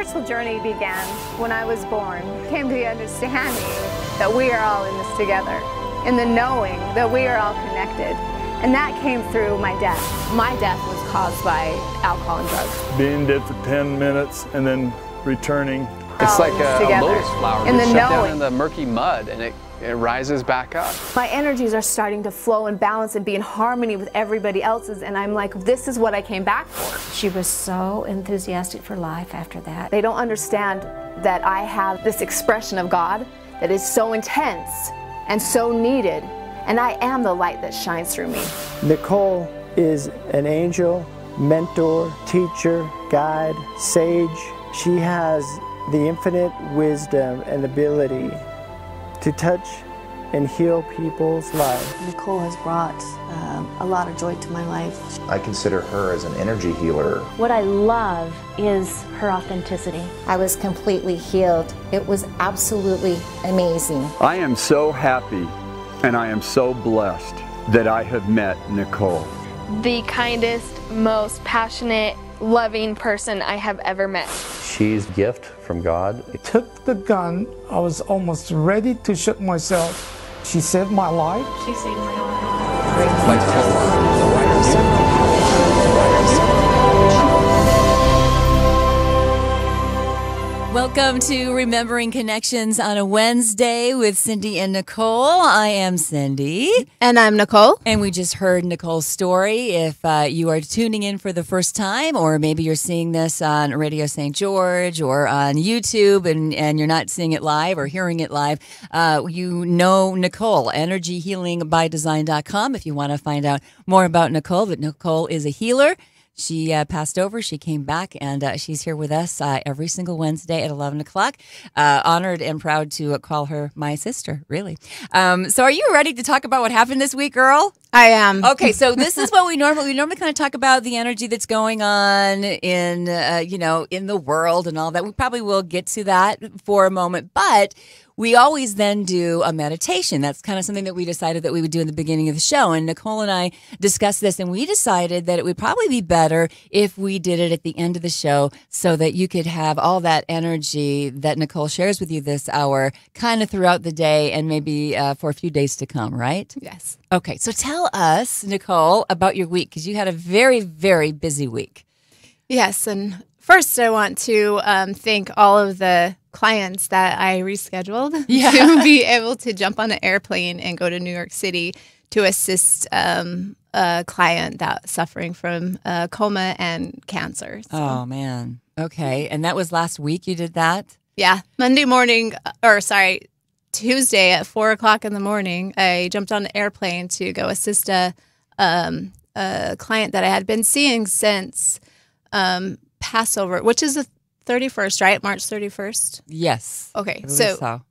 spiritual journey began when I was born. Came to the understanding that we are all in this together, in the knowing that we are all connected. And that came through my death. My death was caused by alcohol and drugs. Being dead for 10 minutes and then returning. It's like a lotus flower gets shut down in the murky mud and it rises back up. My energies are starting to flow and balance and be in harmony with everybody else's, and I'm like, this is what I came back for. She was so enthusiastic for life after that. They don't understand that I have this expression of God that is so intense and so needed, and I am the light that shines through me. Nicole is an angel, mentor, teacher, guide, sage. She has the infinite wisdom and ability to touch and heal people's lives. Nicole has brought a lot of joy to my life. I consider her as an energy healer. What I love is her authenticity. I was completely healed. It was absolutely amazing. I am so happy and I am so blessed that I have met Nicole. The kindest, most passionate, loving person I have ever met. She's a gift from God. I took the gun. I was almost ready to shoot myself. She saved my life. She saved my life. Welcome to Remembering Connections on a Wednesday with Cindy and Nicole. I am Cindy. And I'm Nicole. And we just heard Nicole's story. If you are tuning in for the first time, or maybe you're seeing this on Radio St. George or on YouTube and you're not seeing it live or hearing it live, you know Nicole, energyhealingbydesign.com if you want to find out more about Nicole. But Nicole is a healer. She passed over, she came back, and she's here with us every single Wednesday at 11 o'clock. Honored and proud to call her my sister, really. So are you ready to talk about what happened this week, girl? I am. Okay, so this is what we normally kind of talk about, the energy that's going on in, in the world and all that. We probably will get to that for a moment, but we always then do a meditation. That's kind of something that we decided that we would do in the beginning of the show. And Nicole and I discussed this, and we decided that it would probably be better if we did it at the end of the show so that you could have all that energy that Nicole shares with you this hour kind of throughout the day and maybe for a few days to come, right? Yes. Okay, so tell us, Nicole, about your week, because you had a very, very busy week. Yes, and first I want to thank all of the clients that I rescheduled to be able to jump on an airplane and go to New York City to assist a client that's suffering from coma and cancer. So. Oh, man. Okay. And that was last week you did that? Yeah. Tuesday at 4 o'clock in the morning, I jumped on an airplane to go assist a client that I had been seeing since Passover, which is the 31st, right? March 31st? Yes. Okay. So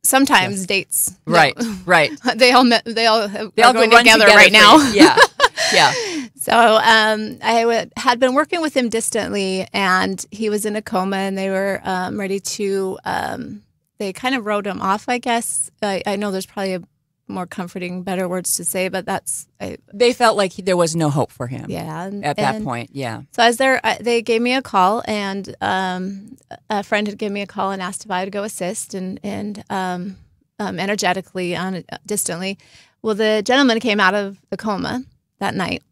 sometimes dates. Right. Right. They all are going together right now. Yeah. Yeah. So I had been working with him distantly, and he was in a coma, and they were ready to, they kind of wrote him off, I guess. I know there's probably more comforting, better words to say, but they felt like there was no hope for him. Yeah, at that point, yeah. So they gave me a call, and a friend had given me a call and asked if I would go assist and energetically distantly. Well, the gentleman came out of the coma that night,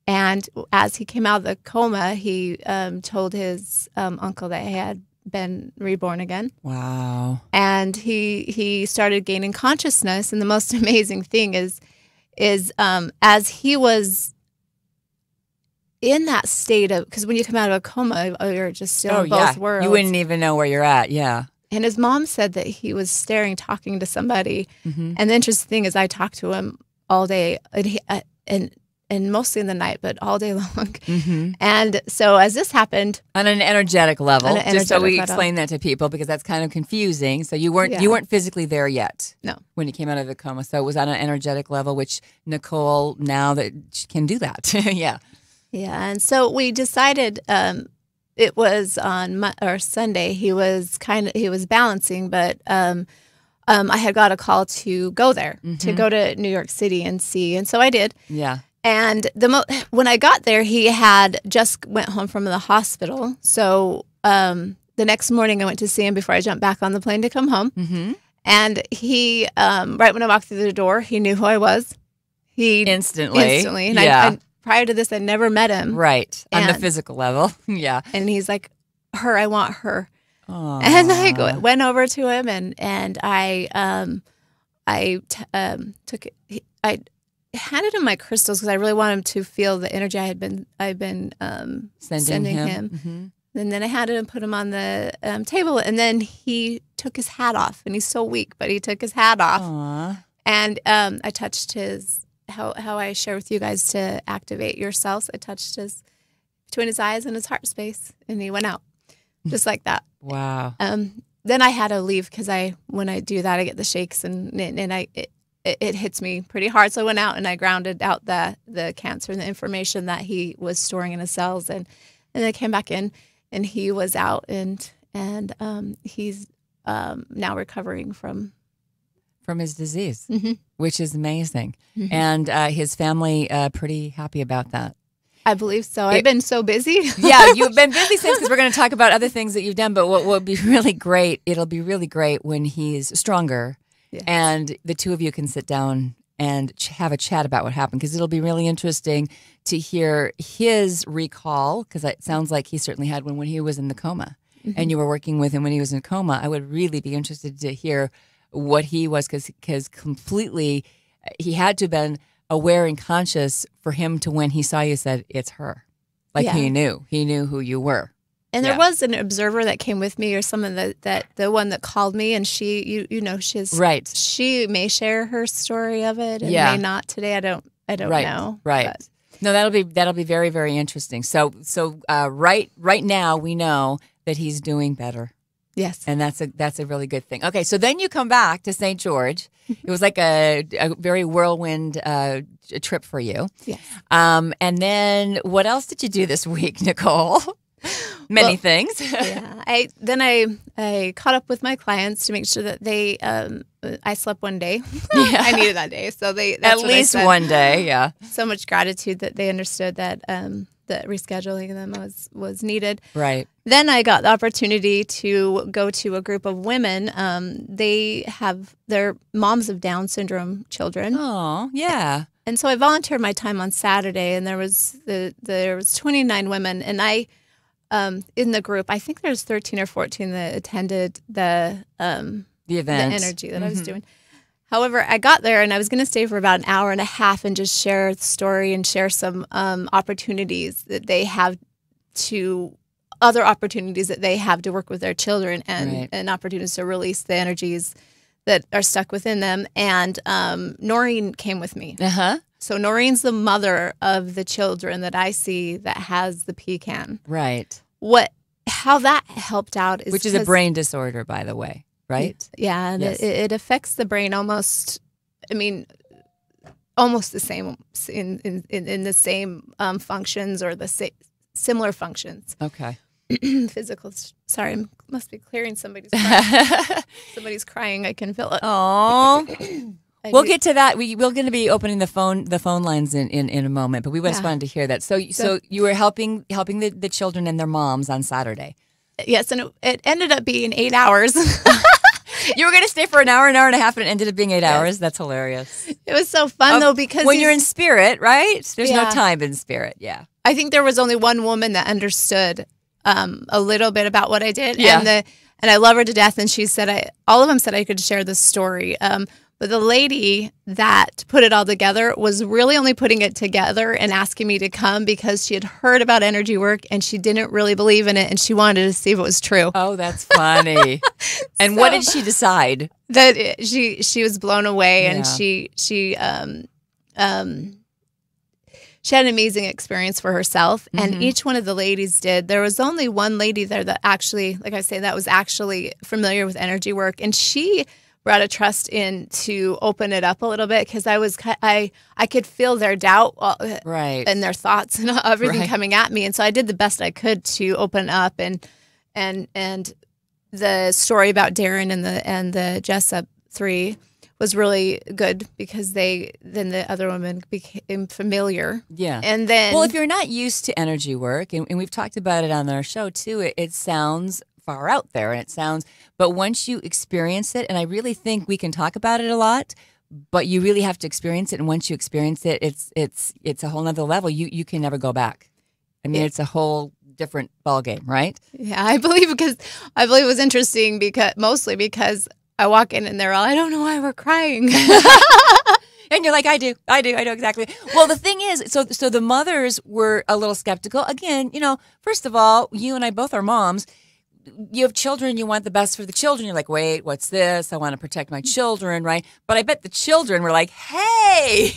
and as he came out of the coma, he told his uncle that he had been reborn again. Wow. And he started gaining consciousness, and the most amazing thing is as he was in that state of, because when you come out of a coma, you're just still in both worlds. You wouldn't even know where you're at. Yeah. And his mom said that he was talking to somebody. Mm-hmm. And the interesting thing is I talked to him all day, and mostly in the night, but all day long. Mm-hmm. And so as this happened, on an energetic level, just so we explain that to people, because that's kind of confusing. So you weren't physically there yet. No. When you came out of the coma. So it was on an energetic level, which Nicole now that she can do that. Yeah. Yeah. And so we decided it was on Sunday. He was balancing, but I had got a call to go there, to go to New York City and see. And so I did. Yeah. And when I got there, he had just went home from the hospital. So the next morning I went to see him before I jumped back on the plane to come home. Mm-hmm. And he, right when I walked through the door, he knew who I was. He Instantly. And I prior to this, I never met him. Right. On the physical level. Yeah. And he's like, I want her. Aww. And I went over to him and I handed him my crystals because I really wanted him to feel the energy I've been sending him. Mm-hmm. And then I handed him, put him on the table, and then he took his hat off. And he's so weak, but he took his hat off. Aww. And I touched his, how I share with you guys to activate yourselves. I touched his, between his eyes and his heart space, and he went out just like that. Wow. Then I had to leave because when I do that, I get the shakes and it hits me pretty hard. So I went out and I grounded out the cancer and the information that he was storing in his cells, and I came back in. And he was out, and he's now recovering from his disease, mm-hmm. which is amazing. Mm-hmm. And his family pretty happy about that. I believe so. I've been so busy. Yeah, you've been busy since, because we're going to talk about other things that you've done. But what will be really great, it'll be really great when he's stronger, yes. and the two of you can sit down and have a chat about what happened, because it'll be really interesting to hear his recall, because it sounds like he certainly had one when he was in the coma, mm-hmm. and you were working with him when he was in coma. I would really be interested to hear what he was, because completely he had to have been aware and conscious for him to, when he saw you, said, it's her. Like he knew who you were. And there was an observer that came with me, or someone that the one that called me, and she, she's right. She may share her story of it, and may not today. I don't know. Right. But. No, that'll be very, very interesting. So right now we know that he's doing better. Yes, and that's a really good thing. Okay, so then you come back to St. George. It was like a very whirlwind trip for you. Yes. And then what else did you do this week, Nicole? Many things. Yeah. I caught up with my clients to make sure that they I slept one day. Yeah. I needed that day. So that's at least one day, yeah. So much gratitude that they understood that that rescheduling them was needed. Right. Then I got the opportunity to go to a group of women. Their moms of Down syndrome children. Oh, yeah. And so I volunteered my time on Saturday, and there was 29 women, and I in the group, I think there's 13 or 14 that attended the event, the energy that mm-hmm. I was doing. However, I got there and I was going to stay for about an hour and a half and just share the story and share some opportunities that they have other opportunities that they have to work with their children, and opportunities to release the energies that are stuck within them. And Noreen came with me. Uh-huh. So Noreen's the mother of the children that I see that has the pecan. Right. How that helped out is, which is a brain disorder, by the way, right? Yeah, and yes. it affects the brain almost. I mean, almost the same in the same functions, or the similar functions. Okay. Physical. Sorry, I must be clearing somebody's crying. Somebody's crying. I can feel it. Oh. We'll get to that. We're going to be opening the phone lines in a moment, but we just wanted to hear that. So you were helping the children and their moms on Saturday. Yes, and it ended up being 8 hours. You were going to stay for an hour and a half, and it ended up being 8 hours. That's hilarious. It was so fun though, because when you're in spirit, right? There's no time in spirit. Yeah. I think there was only one woman that understood a little bit about what I did, and I love her to death. And she said, all of them said I could share the story. But the lady that put it all together was really only putting it together and asking me to come because she had heard about energy work and she didn't really believe in it, and she wanted to see if it was true. Oh, that's funny. And what did she decide? That she was blown away, and she had an amazing experience for herself, and Mm-hmm. each one of the ladies did. There was only one lady there that actually, like I say, that was actually familiar with energy work, and she brought a trust in to open it up a little bit, because I could feel their doubt and their thoughts and everything coming at me, and so I did the best I could to open up, and the story about Darren and the Jessup 3 was really good, because then the other women became familiar. Yeah. And then, well, if you're not used to energy work, and we've talked about it on our show too, it sounds far out there, and it sounds, but once you experience it, and I really think we can talk about it a lot, but you really have to experience it. And once you experience it, it's a whole nother level. You can never go back. I mean, it's a whole different ballgame, right? Yeah, I believe it was interesting mostly because I walk in and they're all, I don't know why we're crying. And you're like, I do exactly. Well, the thing is, so the mothers were a little skeptical. Again, first of all, you and I both are moms. You have children, you want the best for the children. You're like, wait, what's this? I want to protect my children, right? But I bet the children were like, hey,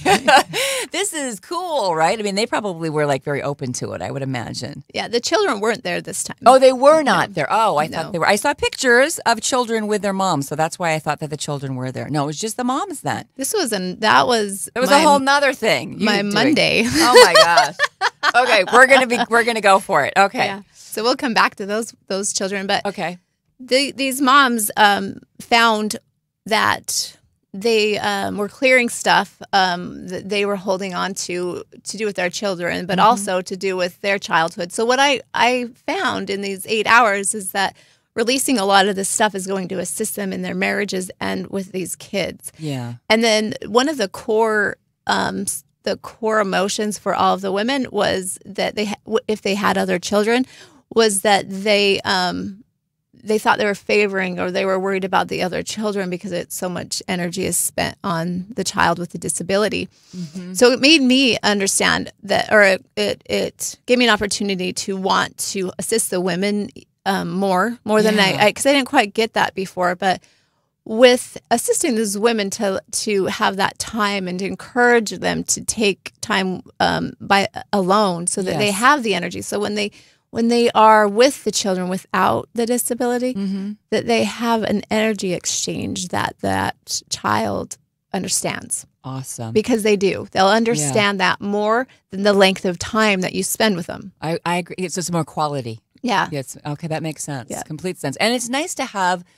this is cool, right? I mean, they probably were like very open to it, I would imagine. Yeah, the children weren't there this time. Oh, they were not there. Oh, I thought they were. I saw pictures of children with their moms, so that's why I thought that the children were there. No, it was just the moms then. That was a whole nother thing. My Monday. Oh my gosh. Okay, we're gonna go for it. Okay. Yeah. So we'll come back to those children, but okay, these moms found that they were clearing stuff that they were holding on to do with their children, but also to do with their childhood. So what I found in these 8 hours is that releasing a lot of this stuff is going to assist them in their marriages and with these kids. Yeah, and then one of the core emotions for all of the women was that if they had other children, was that they thought they were favoring, or they were worried about the other children because so much energy is spent on the child with the disability. Mm-hmm. So it made me understand that, or it gave me an opportunity to want to assist the women more than because I didn't quite get that before, but with assisting these women to have that time and to encourage them to take time alone so that they have the energy. So when they are with the children without the disability, that they have an energy exchange that child understands. Awesome. Because they do. They'll understand that more than the length of time that you spend with them. I agree. It's just more quality. Yeah. Yes. Okay, that makes sense. Yeah. Complete sense. And it's nice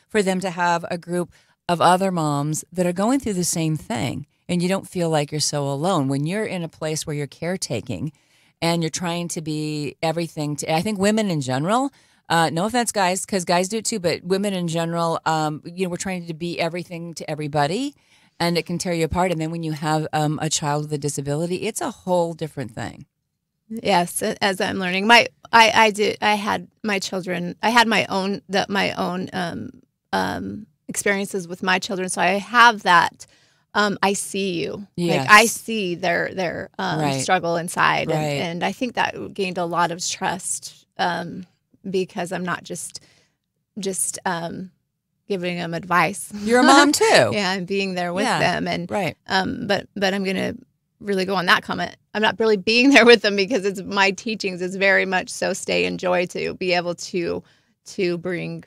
for them to have a group of other moms that are going through the same thing, and you don't feel like you're so alone. When you're in a place where you're caretaking and you're trying to be everything I think women in general, no offense, guys, because guys do it too, but women in general, we're trying to be everything to everybody, and it can tear you apart. And then when you have a child with a disability, it's a whole different thing. Yes, as I'm learning, I had my children. I had my own experiences with my children, so I have that. I see you. Yes. Like I see their struggle inside, Right. and I think that gained a lot of trust because I'm not just giving them advice. You're a mom too. Yeah, I'm being there with them, and right. But I'm gonna really go on that comment. I'm not really being there with them because it's my teachings is very much so stay in joy, to be able to bring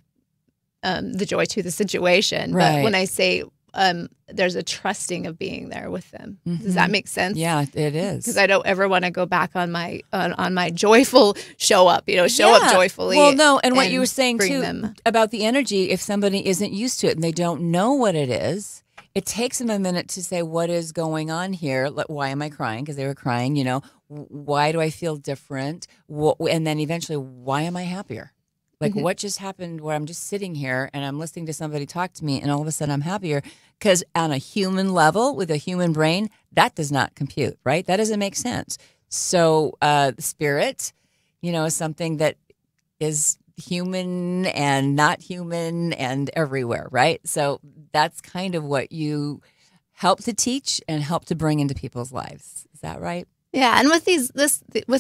the joy to the situation. Right. But when I say there's a trusting of being there with them, does that make sense? Yeah, it is. Because I don't ever want to go back on my joyful show up. Show up joyfully. Well, no, and what you were saying too them. about the energy, if somebody isn't used to it and they don't know what it is, it takes them a minute to say, what is going on here? Why am I crying? Because they were crying, why do I feel different? And then eventually, why am I happier? Like, what just happened where I'm just sitting here and I'm listening to somebody talk to me and all of a sudden I'm happier? Because on a human level, with a human brain, that does not compute, right? That doesn't make sense. So the spirit, is something that is human and not human and everywhere, right? So that's kind of what you help to teach and help to bring into people's lives. Is that right? Yeah, and with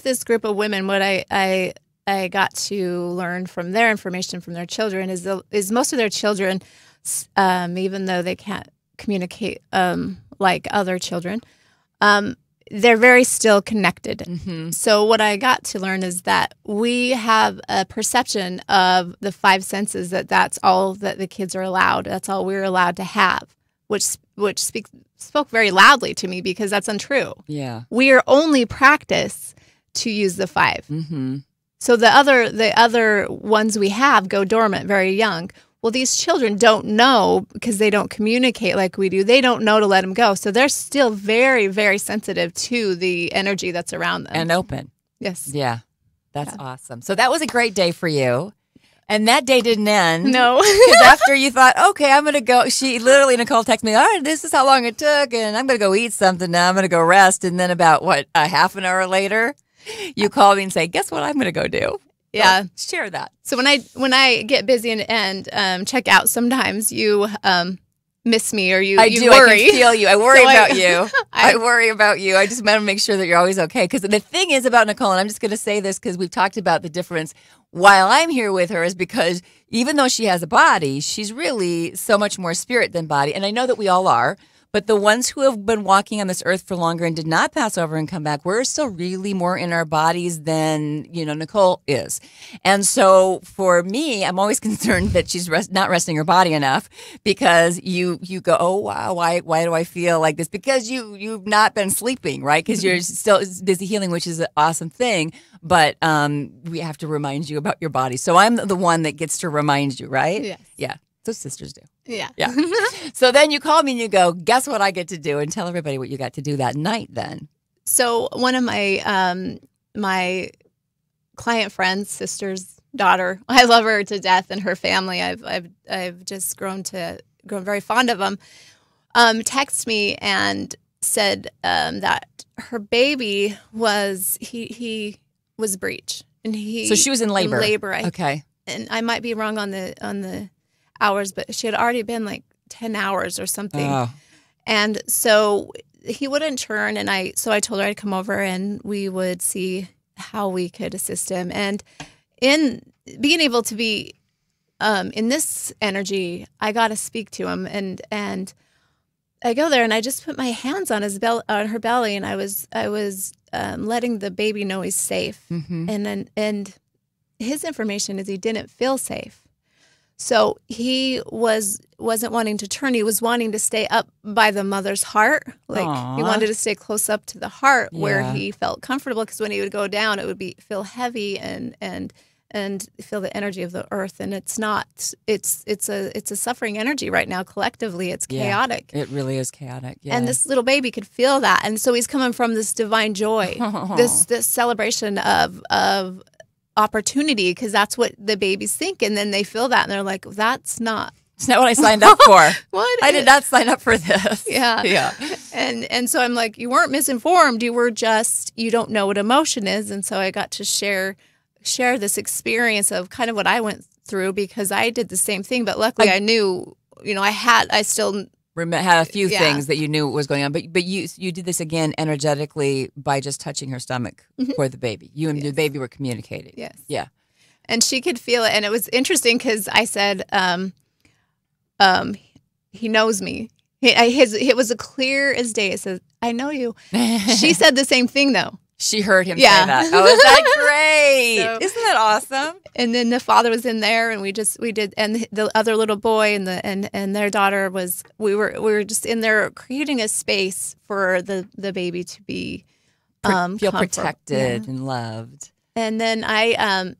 this group of women, what I got to learn from their information from their children is most of their children, even though they can't communicate like other children, they're very still connected. Mm-hmm. So what I got to learn is that we have a perception of the five senses, that's all that the kids are allowed. That's all we're allowed to have, which spoke very loudly to me because that's untrue. Yeah, we are only practiced to use the five. Mm-hmm. So the other ones we have go dormant very young. Well, these children don't know because they don't communicate like we do. They don't know to let them go. So they're still very, very sensitive to the energy that's around them. And open. Yes. Yeah. That's awesome. So that was a great day for you. And that day didn't end. No. Because after you thought, okay, I'm going to go, Nicole texted me, all right, this is how long it took, and I'm going to go eat something now. I'm going to go rest. And then about, a half an hour later, you call me and say, guess what I'm going to go do? Yeah. So share that. So when I get busy and check out, sometimes you miss me or you worry. I can feel you. I worry about you. I worry about you. I just want to make sure that you're always okay. Because the thing is about Nicole, and I'm just going to say this because we've talked about the difference while I'm here with her, is because even though she has a body, she's really so much more spirit than body. And I know that we all are. But the ones who have been walking on this earth for longer and did not pass over and come back, we're still really more in our bodies than, Nicole is. And so for me, I'm always concerned that she's not resting her body enough, because you go, oh, wow, why do I feel like this? Because you've not been sleeping, right? Because you're still busy healing, which is an awesome thing. But we have to remind you about your body. So I'm the one that gets to remind you, right? Yes. Yeah. Those sisters do. Yeah. So then you call me and you go, guess what I get to do? And tell everybody what you got to do that night then. So one of my my client friends, sister's daughter, I love her to death, and her family, I've just grown very fond of them, texted me and said that her baby was he was breech, and so she was in labor. Okay. And I might be wrong on the hours, but she had already been like 10 hours or something. Oh. And so he wouldn't churn, and so I told her I'd come over and we would see how we could assist him. And in being able to be in this energy, I got to speak to him, and I go there and I just put my hands on her belly, and I was letting the baby know he's safe. Mm-hmm. And his information is he didn't feel safe. So he wasn't wanting to turn. He was wanting to stay up by the mother's heart. Like, he wanted to stay close up to the heart where he felt comfortable, because when he would go down, it would feel heavy and feel the energy of the earth. And it's not. It's a suffering energy right now. Collectively, it's chaotic. It really is chaotic. Yeah. And this little baby could feel that, and so he's coming from this divine joy, this celebration of opportunity, because that's what the babies think, and then they feel that and they're like, that's not what I signed up for. What? I did not sign up for this. Yeah. And so I'm like, you weren't misinformed, you were just, you don't know what emotion is. And so I got to share this experience of kind of what I went through, because I did the same thing, but luckily I knew, I still had a few things that you knew what was going on, but you did this again energetically by just touching her stomach for the baby. You and the baby were communicating. Yes. Yeah. And she could feel it, and it was interesting because I said, he knows me. It was as clear as day. It says, I know you. She said the same thing though. She heard him say that. Oh, is that great? Isn't that awesome? And then the father was in there, and we did, and the other little boy and their daughter was. We were just in there creating a space for the baby to be feel protected and loved. And then I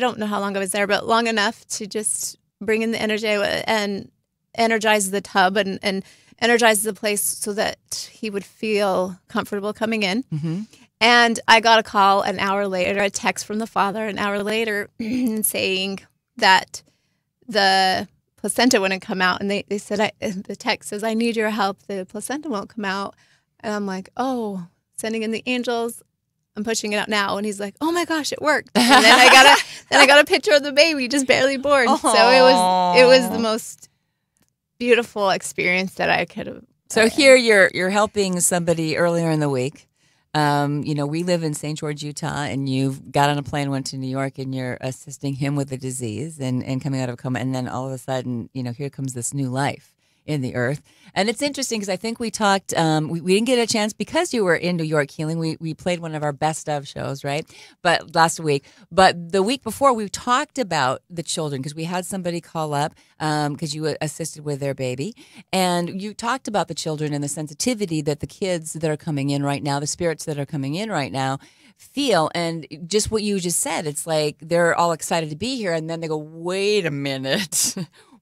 don't know how long I was there, but long enough to just bring in the energy and energize the tub and energize the place so that he would feel comfortable coming in. Mm-hmm. And I got a call an hour later, a text from the father an hour later saying that the placenta wouldn't come out. And they said, the text says, I need your help. The placenta won't come out. And I'm like, oh, sending in the angels. I'm pushing it out now. And he's like, oh my gosh, it worked. And then I got a picture of the baby just barely born. Aww. So it was the most beautiful experience that I could have. So here you're helping somebody earlier in the week. We live in St. George, Utah, and you've got on a plane, went to New York, and you're assisting him with a disease and coming out of a coma. And then all of a sudden, here comes this new life in the earth. And it's interesting because I think we talked, we didn't get a chance because you were in New York healing. We played one of our best of shows, right? But last week. But the week before, we talked about the children because we had somebody call up because you assisted with their baby. And you talked about the children and the sensitivity that the kids that are coming in right now, the spirits that are coming in right now, feel. And just what you just said, it's like they're all excited to be here. And then they go, wait a minute.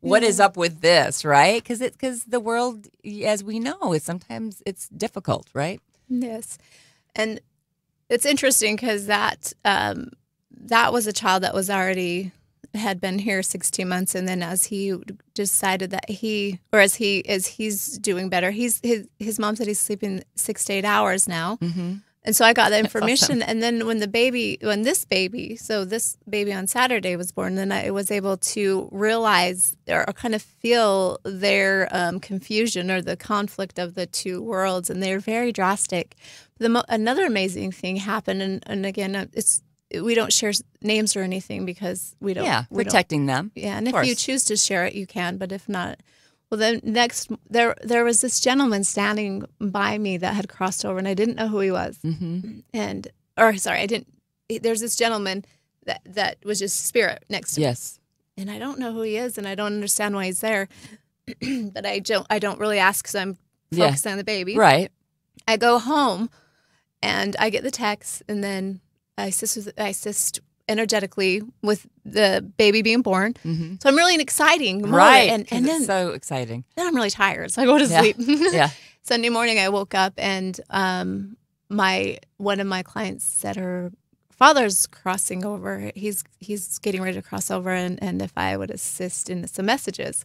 What is up with this, right? Because the world, as we know, sometimes it's difficult, right? Yes, and it's interesting because that was a child that was already had been here 16 months, and then as he decided that as he's doing better, his mom said he's sleeping 6 to 8 hours now. Mm-hmm. And so I got that information. Awesome. And then when this baby on Saturday was born, then I was able to realize or kind of feel their confusion or the conflict of the two worlds. And they're very drastic. Another amazing thing happened. And again, we don't share names or anything because we don't. Yeah, protecting them. Yeah, and if you choose to share it, you can. But if not, well, then next there was this gentleman standing by me that had crossed over, and I didn't know who he was. Mm-hmm. There's this gentleman that was just spirit next to me. Yes, and I don't know who he is, and I don't understand why he's there. But I don't really ask because I'm focused on the baby. Right. I go home, and I get the text, and then I assist energetically with the baby being born. Mm-hmm. So I'm really exciting. Right. And then it's so exciting. Then I'm really tired. So I go to sleep. Yeah. Sunday morning I woke up and one of my clients said her father's crossing over. He's getting ready to cross over and if I would assist in some messages.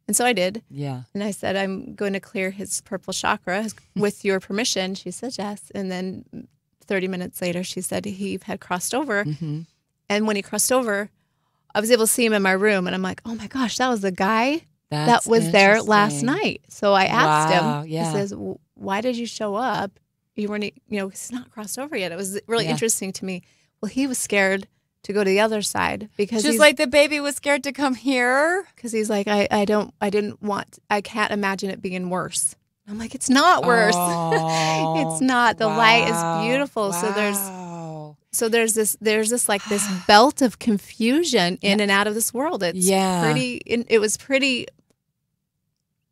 And so I did. Yeah. And I said, I'm going to clear his purple chakra with your permission. She said yes. And then 30 minutes later, she said he had crossed over. Mm-hmm. And when he crossed over, I was able to see him in my room. And I'm like, oh, my gosh, that was the guy that was there last night. So I asked him. Yeah. He says, why did you show up? You weren't, he's not crossed over yet. It was really interesting to me. Well, he was scared to go to the other side because just like the baby was scared to come here. Because he's like, I can't imagine it being worse. I'm like, it's not worse. Oh, it's not. The light is beautiful. Wow. So there's this belt of confusion in and out of this world. It was pretty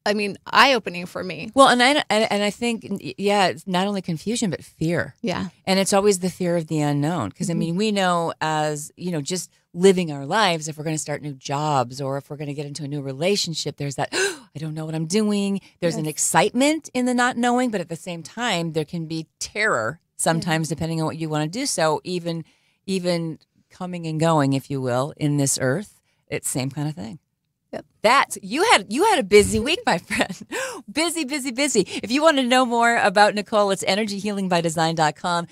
eye-opening for me. Well, and I think it's not only confusion but fear. Yeah. And it's always the fear of the unknown because we know as, just living our lives, if we're going to start new jobs or if we're going to get into a new relationship, there's that, I don't know what I'm doing. There's an excitement in the not knowing, but at the same time, there can be terror sometimes depending on what you want to do. So even coming and going, if you will, in this earth, it's the same kind of thing. Yep. You had a busy week, my friend. Busy. If you want to know more about Nicole, it's energyhealingbydesign.com.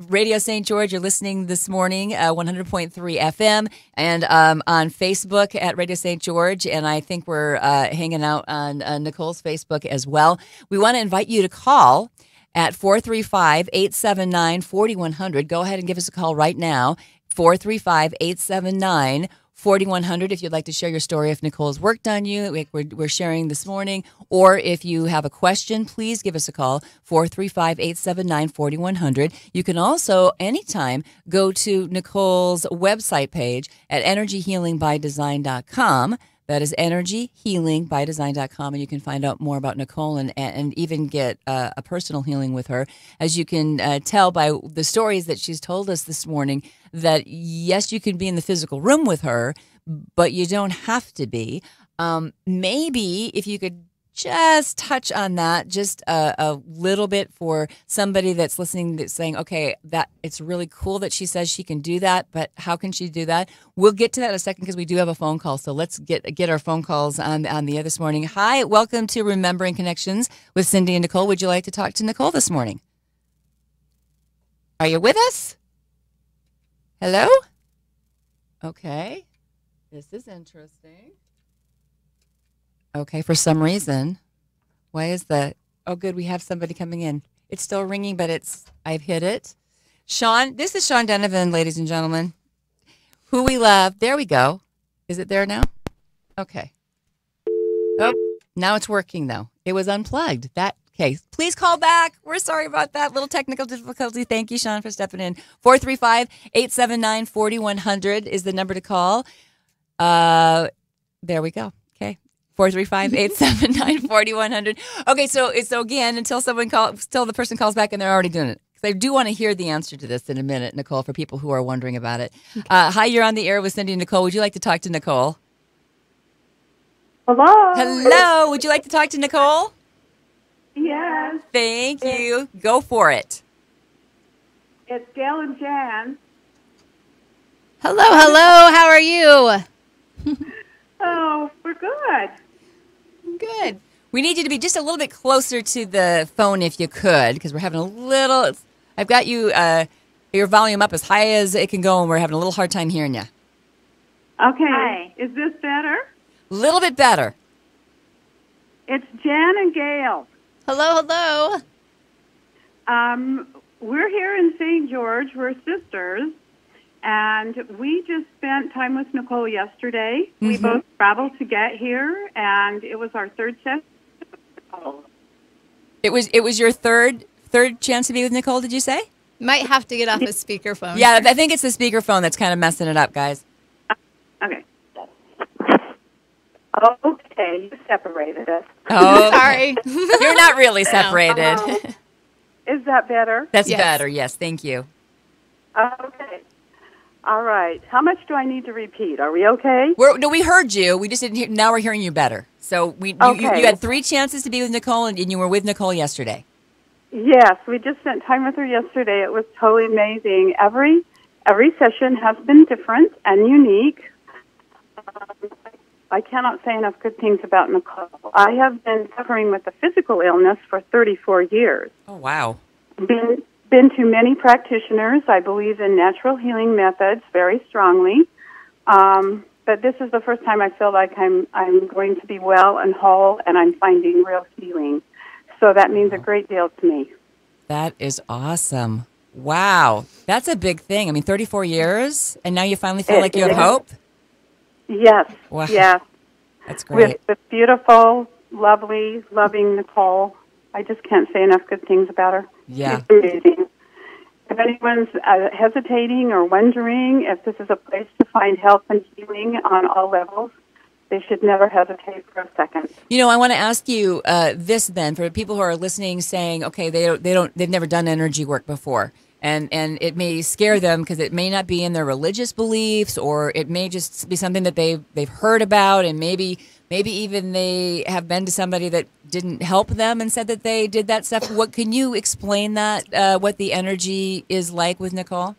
Radio St. George, you're listening this morning, 100.3 FM, and on Facebook at Radio St. George. And I think we're hanging out on Nicole's Facebook as well. We want to invite you to call at 435-879-4100. Go ahead and give us a call right now, 435-879-4100. 4100 if you'd like to share your story if Nicole's worked on you, we're sharing this morning, or if you have a question, please give us a call, 435-879-4100. You can also anytime go to Nicole's website page at energyhealingbydesign.com. That is energyhealingbydesign.com, and you can find out more about Nicole and even get a personal healing with her. As you can tell by the stories that she's told us this morning, that yes, you can be in the physical room with her, but you don't have to be. Maybe if you could just touch on that just a little bit for somebody that's listening, that's saying, okay, that it's really cool that she says she can do that, but how can she do that? We'll get to that in a second because we do have a phone call. So let's get our phone calls on the air this morning. Hi, welcome to Remembering Connections with Cindy and Nicole. Would you like to talk to Nicole this morning? Are you with us? Hello? Okay. This is interesting. Okay, for some reason. Why is that? Oh, good, we have somebody coming in. It's still ringing, but I've hit it. Sean, this is Sean Donovan, ladies and gentlemen, who we love. There we go. Is it there now? Okay. Oh, now it's working, though. It was unplugged. Okay, please call back. We're sorry about that little technical difficulty. Thank you, Sean, for stepping in. 435-879-4100 is the number to call. There we go. Okay. 435-879-4100. Okay, so again, until the person calls back, and they're already doing it. Because I do want to hear the answer to this in a minute, Nicole, for people who are wondering about it. Okay. Hi, you're on the air with Cindy and Nicole. Would you like to talk to Nicole? Hello. Would you like to talk to Nicole? Yes. Thank you. Go for it. It's Gail and Jan. Hello, hello. How are you? Oh, we're good. Good. We need you to be just a little bit closer to the phone if you could, because we're having a little. I've got you your volume up as high as it can go, and we're having a little hard time hearing you. Okay. Hi. Is this better? A little bit better. It's Jan and Gail. Hello, hello. We're here in St. George. We're sisters. And we just spent time with Nicole yesterday. Mm-hmm. We both traveled to get here, and it was our third session. It was your third chance to be with Nicole, did you say? Might have to get off a speakerphone. Yeah, I think it's the speakerphone that's kind of messing it up, guys. Okay. Okay, you separated us. Oh, sorry. You're not really separated. Is that better? That's better, yes. Thank you. Okay. All right. How much do I need to repeat? Are we okay? No, we heard you. We just didn't hear. Now we're hearing you better. So you had 3 chances to be with Nicole, and you were with Nicole yesterday. Yes, we just spent time with her yesterday. It was totally amazing. Every session has been different and unique. I cannot say enough good things about Nicole. I have been suffering with a physical illness for 34 years. Oh, wow. Been to many practitioners. I believe in natural healing methods very strongly. But this is the first time I feel like I'm going to be well and whole, and I'm finding real healing. So that means a great deal to me. That is awesome. Wow. That's a big thing. I mean, 34 years, and now you finally feel like you have hope? Yes. Wow. Yes. That's great. With beautiful, lovely, loving Nicole. I just can't say enough good things about her. Yeah. She's amazing. If anyone's hesitating or wondering if this is a place to find help and healing on all levels, they should never hesitate for a second. You know, I want to ask you this then, for people who are listening, saying, okay, they've never done energy work before, and it may scare them because it may not be in their religious beliefs, or it may just be something that they've heard about, and maybe even they have been to somebody that didn't help them and said that they did that stuff. What can you explain that what the energy is like with Nicole?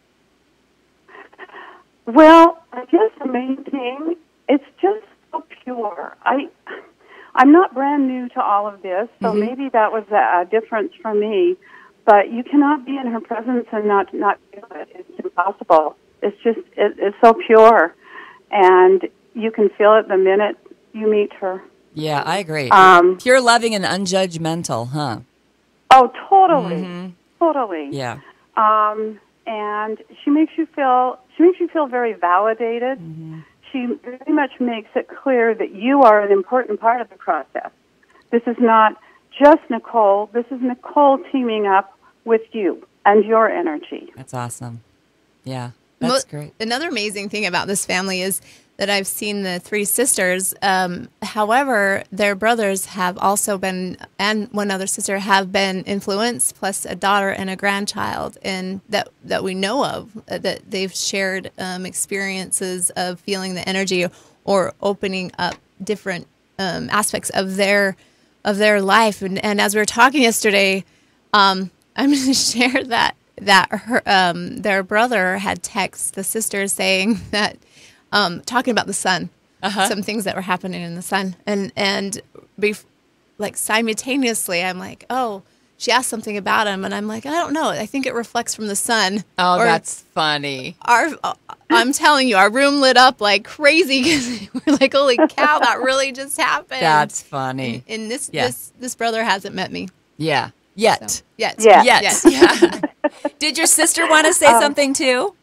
Well, I guess the main thing, it's just so pure. I'm not brand new to all of this, so maybe that was a difference for me. But you cannot be in her presence and not feel it. It's impossible. It's just it's so pure, and you can feel it the minute you meet her. Yeah, I agree. Pure, loving, and unjudgmental, huh? Oh, totally, totally. Yeah. And she makes you feel very validated. She very much makes it clear that you are an important part of the process. This is not just Nicole. This is Nicole teaming up with you and your energy. That's awesome. Yeah, that's great. Another amazing thing about this family is that I've seen the 3 sisters. However, their brothers have also been, and one other sister, have been influenced, plus a daughter and a grandchild, and that we know of, that they've shared experiences of feeling the energy or opening up different aspects of their life. And as we were talking yesterday, I'm going to share that their brother had texted the sisters saying that, talking about the sun, some things that were happening in the sun, and like simultaneously, I'm like, oh, she asked something about him, and I'm like, I don't know, I think it reflects from the sun. Oh, that's funny. I'm telling you, our room lit up like crazy because we're like, holy cow, that really just happened. That's funny. And this brother hasn't met me. Yeah. Yet. So, yet. Yeah. Did your sister want to say something too?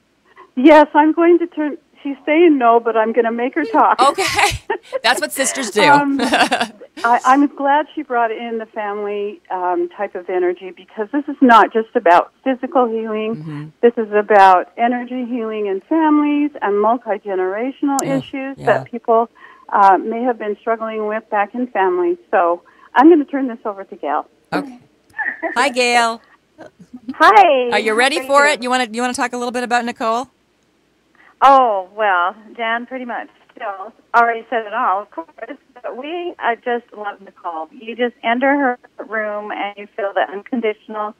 Yes, I'm going to turn. She's saying no, but I'm going to make her talk. Okay. That's what sisters do. I'm glad she brought in the family type of energy, because this is not just about physical healing. This is about energy healing in families and multi-generational issues that people may have been struggling with back in families. So I'm going to turn this over to Gail. Okay. Hi, Gail. Hi. Are you ready for it? You want to talk a little bit about Nicole? Oh, well, Jan pretty much still already said it all, of course. But I just love Nicole. You just enter her room and you feel the unconditional,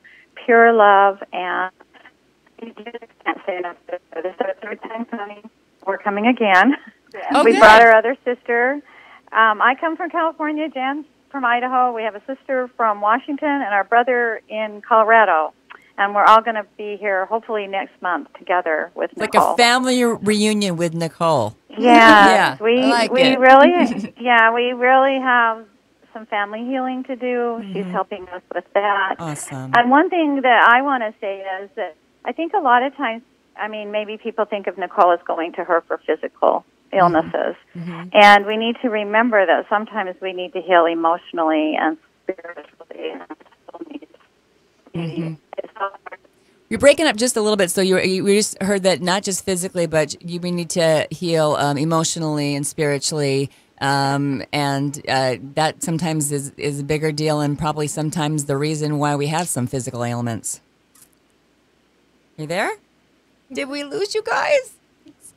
pure love, and you just can't say enough. This is the 3rd time coming. coming again. Oh, we good. brought our other sister. I come from California. Jan's from Idaho. We have a sister from Washington and our brother in Colorado. And we're all going to be here hopefully next month together with Nicole. Like a family reunion with Nicole. Yeah. I like we it. really we really have some family healing to do. She's helping us with that. Awesome. And one thing that I want to say is that I think a lot of times, I mean, maybe people think of Nicole as going to her for physical illnesses. And we need to remember that sometimes we need to heal emotionally and spiritually. You're breaking up just a little bit, so you just heard that not just physically, but we need to heal emotionally and spiritually, and that sometimes is a bigger deal and probably sometimes the reason why we have some physical ailments. You there? Did we lose you guys?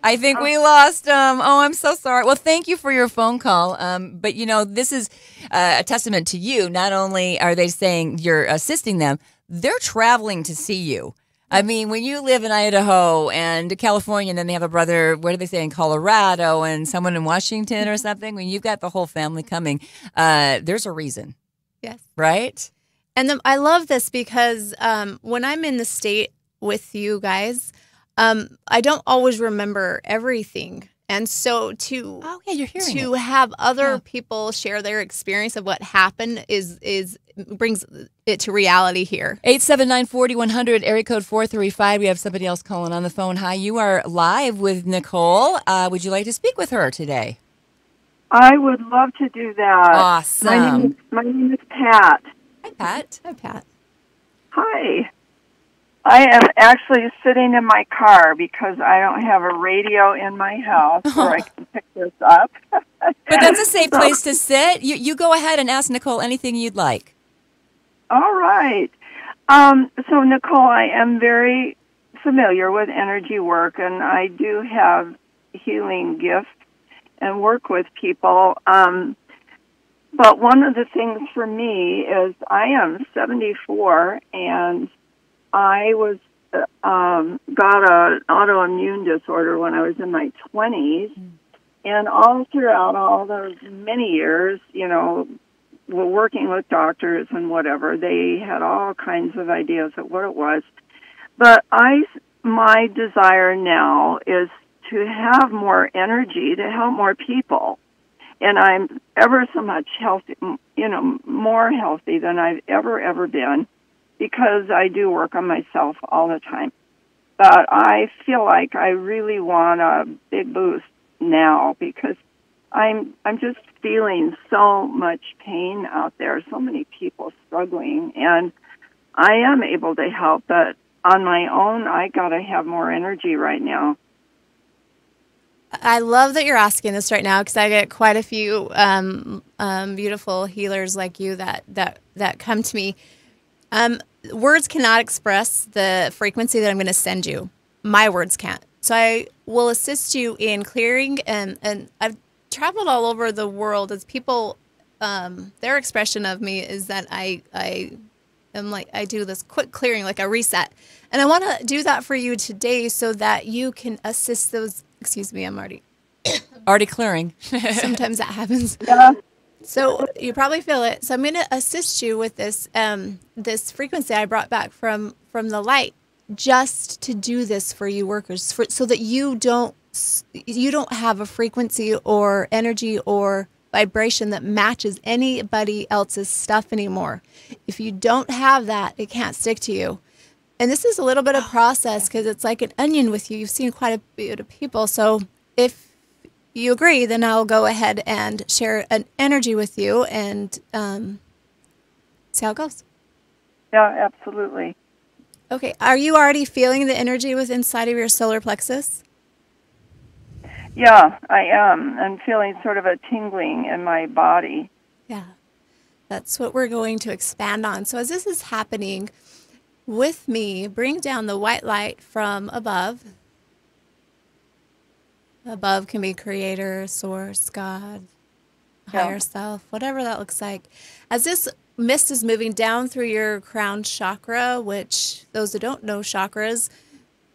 I think we lost them. Oh, I'm so sorry. Well, thank you for your phone call. But, you know, this is a testament to you. Not only are they saying you're assisting them, they're traveling to see you. I mean, when you live in Idaho and California, and then they have a brother, what do they say, in Colorado and someone in Washington or something, when you've got the whole family coming, there's a reason. Yes. Right? And I love this because when I'm in the state with you guys, I don't always remember everything. And so to have other people share their experience of what happened is brings it to reality here. 879-4100, area code 435. We have somebody else calling on the phone. Hi, you are live with Nicole. Would you like to speak with her today? I would love to do that. Awesome. My name is Pat. Hi, Pat. Hi, Pat. Hi. I am actually sitting in my car because I don't have a radio in my house where I can pick this up. But that's a safe place to sit. You go ahead and ask Nicole anything you'd like. All right. So, Nicole, I am very familiar with energy work, and I do have healing gifts and work with people. But one of the things for me is I am 74, and I was got an autoimmune disorder when I was in my 20s, and all throughout all those many years, you know, working with doctors and whatever, they had all kinds of ideas of what it was. But my desire now is to have more energy to help more people, and I'm ever so much healthy, you know, more healthy than I've ever been, because I do work on myself all the time. But I feel like I really want a big boost now because I'm just feeling so much pain out there, so many people struggling, and I am able to help, but on my own, I got to have more energy right now. I love that you're asking this right now because I get quite a few beautiful healers like you that come to me. Words cannot express the frequency that I'm going to send you. My words can't. So I will assist you in clearing, and I've traveled all over the world as people, their expression of me is that I am like, I do this quick clearing, like a reset. And I want to do that for you today so that you can assist those, excuse me, I'm already clearing. Sometimes that happens. Yeah. So you probably feel it. So I'm going to assist you with this this frequency I brought back from the light, just to do this for you workers, so that you don't have a frequency or energy or vibration that matches anybody else's stuff anymore. If you don't have that, it can't stick to you. And this is a little bit of process because it's like an onion with you. You've seen quite a bit of people. So if you agree, then I'll go ahead and share an energy with you and see how it goes. Yeah, absolutely. Okay. Are you already feeling the energy within inside of your solar plexus? Yeah, I am. I'm feeling sort of a tingling in my body. Yeah. That's what we're going to expand on. So as this is happening with me, bring down the white light from above. Above can be creator, source, God, higher self, whatever that looks like. As this mist is moving down through your crown chakra, which those that don't know chakras,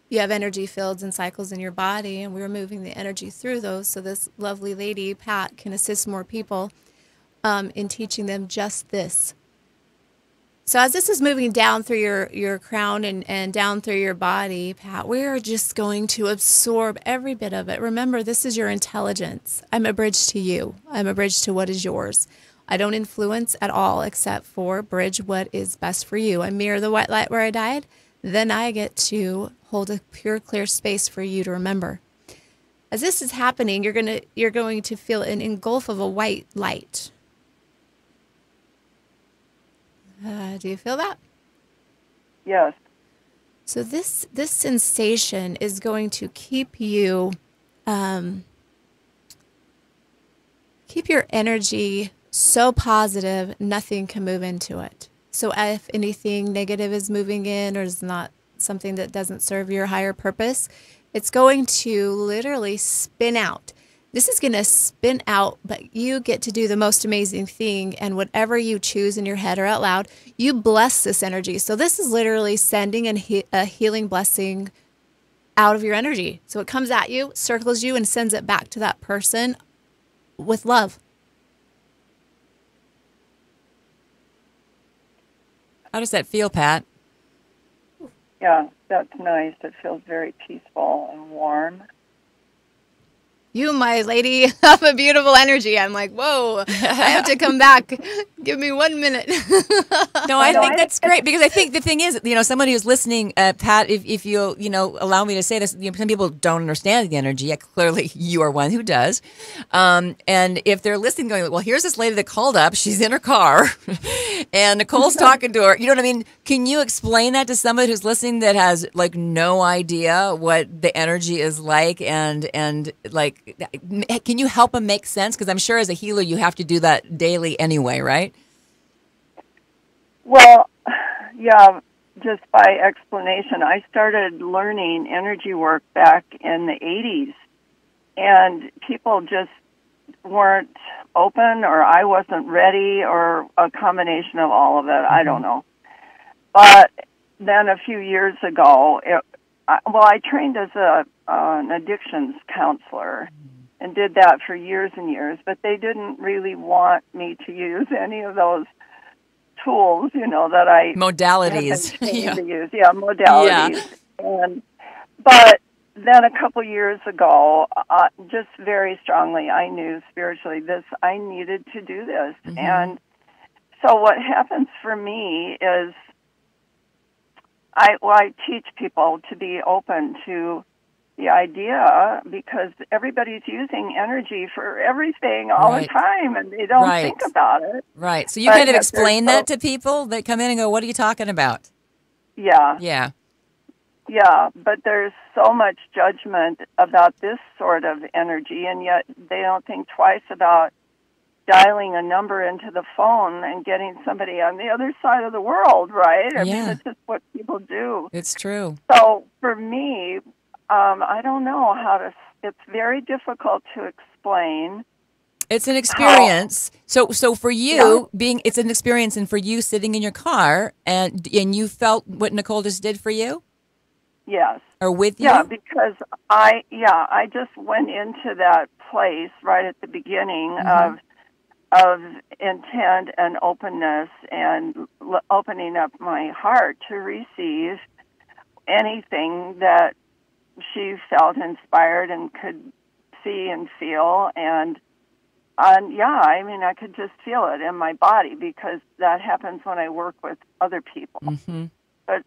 you have energy fields and cycles in your body, and we're moving the energy through those. So this lovely lady, Pat, can assist more people in teaching them just this. So as this is moving down through your crown and down through your body, Pat, we're just going to absorb every bit of it. Remember, this is your intelligence. I'm a bridge to you. I'm a bridge to what is yours. I don't influence at all except for bridge what is best for you. I mirror the white light where I died. Then I get to hold a pure, clear space for you to remember. As this is happening, you're going to feel an engulf of a white light. Do you feel that? Yes. So this sensation is going to keep you, keep your energy so positive, nothing can move into it. So if anything negative is moving in or is not something that doesn't serve your higher purpose, it's going to literally spin out. This is going to spin out, but you get to do the most amazing thing, and whatever you choose in your head or out loud, you bless this energy. So this is literally sending a healing blessing out of your energy. So it comes at you, circles you, and sends it back to that person with love. How does that feel, Pat? Yeah, that's nice. It feels very peaceful and warm. You, my lady, have a beautiful energy. I'm like, whoa, I have to come back. Give me 1 minute. No, I think that's great, because I think the thing is, somebody who's listening, Pat, if you allow me to say this, some people don't understand the energy. Yeah, clearly you are one who does. And if they're listening going, well, here's this lady that called up. She's in her car and Nicole's talking to her. You know what I mean? Can you explain that to somebody who's listening that has like no idea what the energy is like and like, can you help them make sense? Because I'm sure as a healer, you have to do that daily anyway, right? Well, yeah, just by explanation, I started learning energy work back in the 80s, and people just weren't open, or I wasn't ready, or a combination of all of it. I don't know. But then a few years ago, I trained as an addictions counselor and did that for years and years, but they didn't really want me to use any of those tools, that I modalities to use. Yeah, modalities. Yeah. But then a couple years ago, just very strongly, I knew spiritually I needed to do this. Mm-hmm. And so what happens for me is I teach people to be open to the idea, because everybody's using energy for everything all the time, and they don't think about it. Right. So you kind of explain that to people that come in and go, what are you talking about? Yeah. Yeah. Yeah, but there's so much judgment about this sort of energy, and yet they don't think twice about dialing a number into the phone and getting somebody on the other side of the world, right? I mean, it's just what people do. It's true. So for me, I don't know it's very difficult to explain. It's an experience. So for you, it's an experience, and for you sitting in your car, and you felt what Nicole just did for you? Yes. Or with you? Yeah, because I just went into that place right at the beginning of intent and openness, and opening up my heart to receive anything that she felt inspired and could see and feel. And I mean, I could just feel it in my body, because that happens when I work with other people. Mm-hmm. But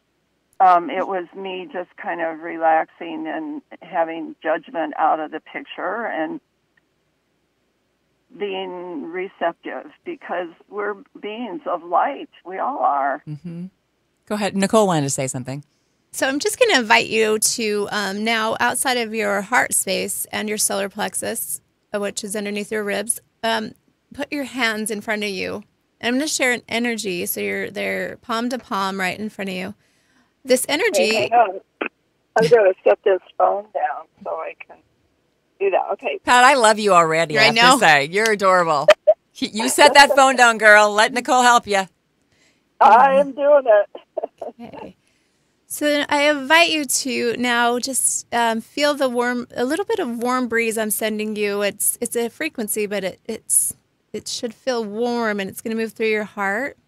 it was me just kind of relaxing and having judgment out of the picture and being receptive, because we're beings of light. We all are. Mm-hmm. Go ahead. Nicole wanted to say something. So I'm just going to invite you to now, outside of your heart space and your solar plexus, which is underneath your ribs, put your hands in front of you. And I'm going to share an energy, so you're there palm to palm right in front of you. This energy... Hey, hang on. I'm going to set this phone down so I can do that. Okay. Pat, I love you already, I have to say. You're adorable. You set that phone down, girl. Let Nicole help you. I am doing it. Okay. So I invite you to now just feel the a little bit of warm breeze I'm sending you. It's a frequency, but it should feel warm, and it's going to move through your heart.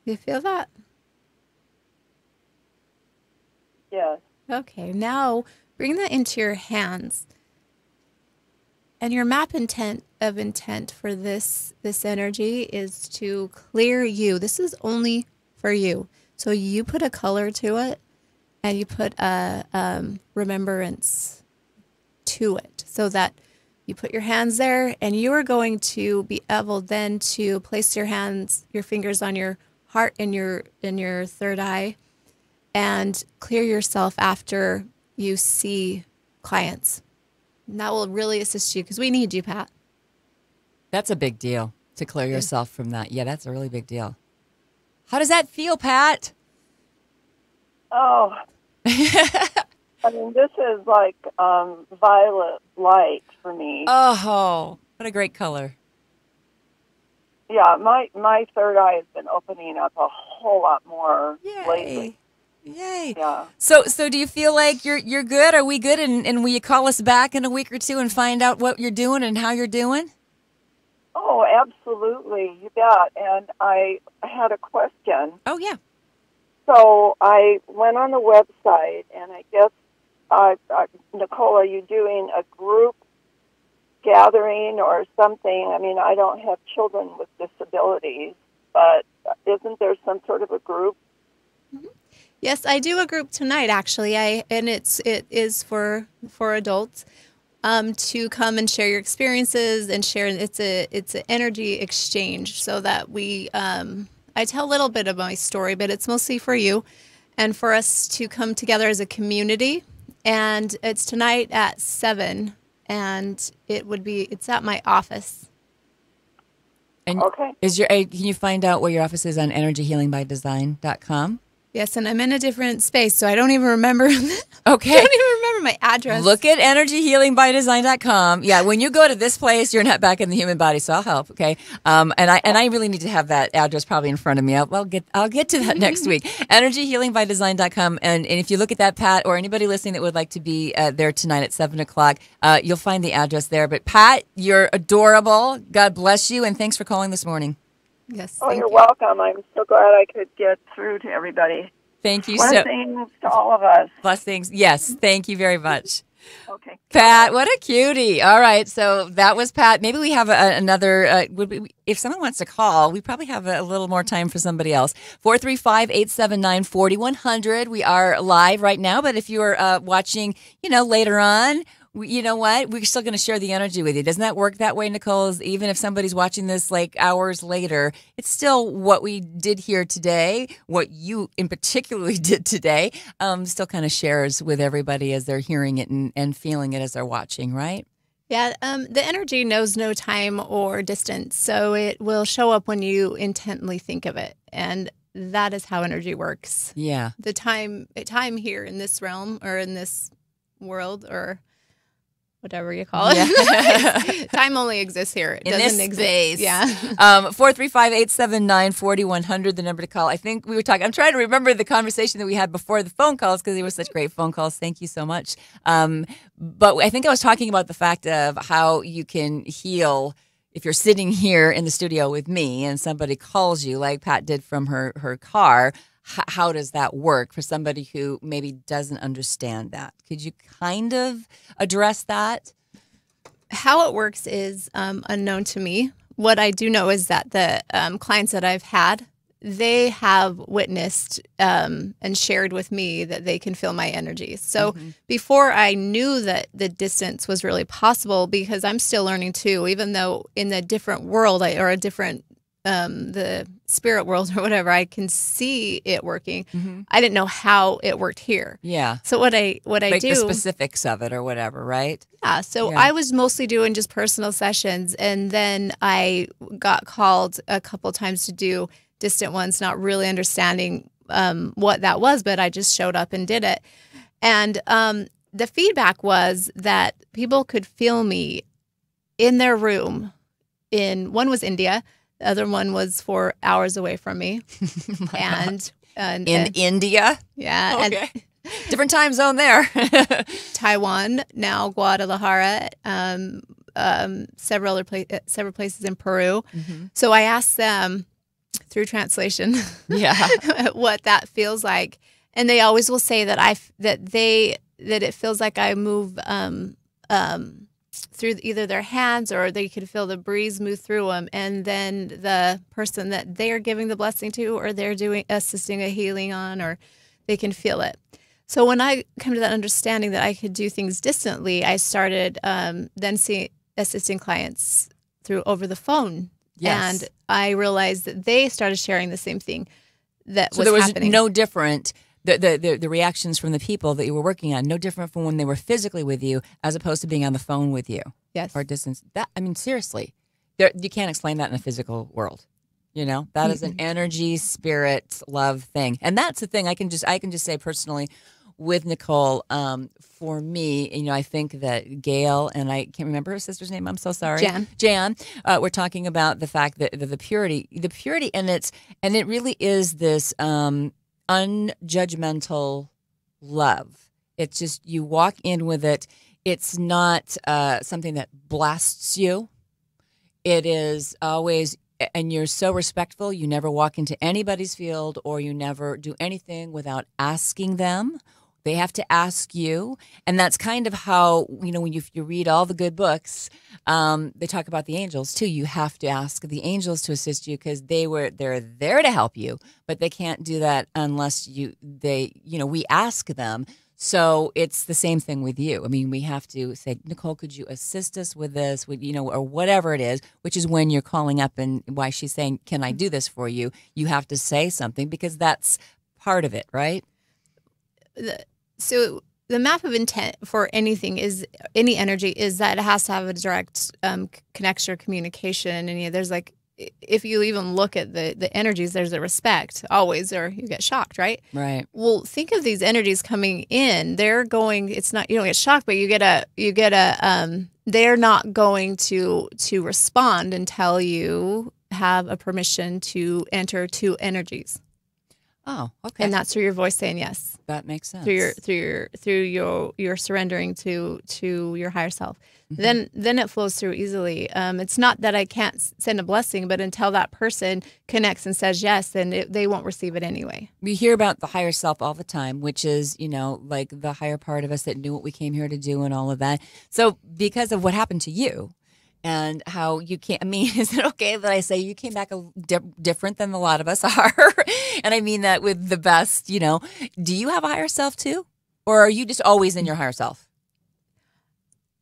You feel that? Yes. Okay, now bring that into your hands. And your map of intent for this energy is to clear you. This is only for you. So you put a color to it, and you put a remembrance to it, so that you put your hands there, and you are going to be able then to place your fingers on your heart and your third eye, and clear yourself after you see clients. And that will really assist you, because we need you, Pat. That's a big deal, to clear yourself from that. Yeah, that's a really big deal. How does that feel, Pat? Oh, I mean, this is like violet light for me. Oh, what a great color. Yeah, my third eye has been opening up a whole lot more lately. Yay. Yeah. So do you feel like you're good? Are we good? And will you call us back in a week or two and find out what you're doing and how you're doing? Oh, absolutely. You bet. And I had a question. Oh, yeah. So I went on the website, and I guess, Nicole, are you doing a group gathering or something? I mean, I don't have children with disabilities, but isn't there some sort of a group? Mm-hmm. Yes, I do a group tonight, actually. It is for adults to come and share your experiences and share. It's an energy exchange, so that we. I tell a little bit of my story, but it's mostly for you and for us to come together as a community. And it's tonight at 7, and it's at my office. And okay. Can you find out where your office is on energyhealingbydesign.com? Yes, and I'm in a different space, so I don't even remember. Okay. I don't even remember my address. Look at energyhealingbydesign.com. Yeah, when you go to this place, you're not back in the human body, so I'll help. Okay, and I really need to have that address probably in front of me. I'll get to that next week. Energyhealingbydesign.com, and if you look at that, Pat, or anybody listening that would like to be there tonight at 7:00, you'll find the address there. But Pat, you're adorable. God bless you, and thanks for calling this morning. Yes. Oh, you're welcome. I'm so glad I could get through to everybody. Thank you. Blessings to all of us. Blessings. Yes. Thank you very much. Okay. Pat, what a cutie. All right. So that was Pat. Maybe we have another, if someone wants to call, we probably have a little more time for somebody else. 435-879-4100. We are live right now, but if you're watching, later on, you know what? We're still going to share the energy with you. Doesn't that work that way, Nicole? Even if somebody's watching this like hours later, it's still what we did here today, what you in particularly did today, still kind of shares with everybody as they're hearing it and feeling it as they're watching, right? Yeah, the energy knows no time or distance, so it will show up when you intently think of it. And that is how energy works. Yeah. The time here in this realm or in this world or whatever you call it. Yeah. Time only exists here. It doesn't exist. Space. Yeah. 435-879-4100, the number to call. I think we were talking, I'm trying to remember the conversation that we had before the phone calls because they were such great phone calls. Thank you so much. But I think I was talking about the fact of how you can heal if you're sitting here in the studio with me and somebody calls you like Pat did from her car. How does that work for somebody who maybe doesn't understand that? Could you kind of address that? How it works is unknown to me. What I do know is that the clients that I've had, they have witnessed and shared with me that they can feel my energy. So before I knew that the distance was really possible, because I'm still learning too, even though in a different world or a different the spirit world or whatever, I can see it working. I didn't know how it worked here. Yeah. So what I do, the specifics of it or whatever, right? Yeah. So I was mostly doing just personal sessions, and then I got called a couple times to do distant ones, not really understanding what that was, but I just showed up and did it. And the feedback was that people could feel me in their room. One was India. other one was 4 hours away from me. and in India? Yeah. Okay. Different time zone there. Taiwan, now Guadalajara, several places in Peru. Mm-hmm. So I asked them through translation what that feels like. And they always will say that it feels like I move through either their hands, or they could feel the breeze move through them, and then the person that they are giving the blessing to, or they're assisting a healing on, or they can feel it. So when I come to that understanding that I could do things distantly, I started then assisting clients over the phone. Yes. And I realized that they started sharing the same thing that was happening. So there was no different. The reactions from the people that you were working on, no different from when they were physically with you as opposed to being on the phone with you. Yes. Or distance. Seriously, you can't explain that in a physical world. That is an energy, spirit, love thing. And that's the thing I can just say personally with Nicole, for me, I think that Gail, and I can't remember her sister's name. I'm so sorry. Jan. We're talking about the fact that the purity, and it really is this, unjudgmental love. It's just you walk in with it. It's not something that blasts you. It is always, and you're so respectful. You never walk into anybody's field, or you never do anything without asking them. They have to ask you. And that's kind of how, when you read all the good books, they talk about the angels too. You have to ask the angels to assist you because they're there to help you, but they can't do that unless we ask them. So it's the same thing with you. We have to say, Nicole, could you assist us with this, or whatever it is, which is when you're calling up and why she's saying, can I do this for you? You have to say something because that's part of it, right? So the map of intent for any energy is that it has to have a direct connection or communication. And there's if you even look at the energies, there's a respect always, or you get shocked, right? Right. Well, think of these energies coming in. They're going. It's not, you don't get shocked, but you get a. They're not going to respond until you have a permission to enter two energies. Oh, okay. And that's through your voice saying yes. That makes sense. Through your surrendering to your higher self. Mm-hmm. Then it flows through easily. It's not that I can't send a blessing, but until that person connects and says yes, then they won't receive it anyway. We hear about the higher self all the time, which is, like the higher part of us that knew what we came here to do and all of that. So because of what happened to you, and how you can't, is it okay that I say you came back different than a lot of us are? And I mean that with the best, do you have a higher self too? Or are you just always in your higher self?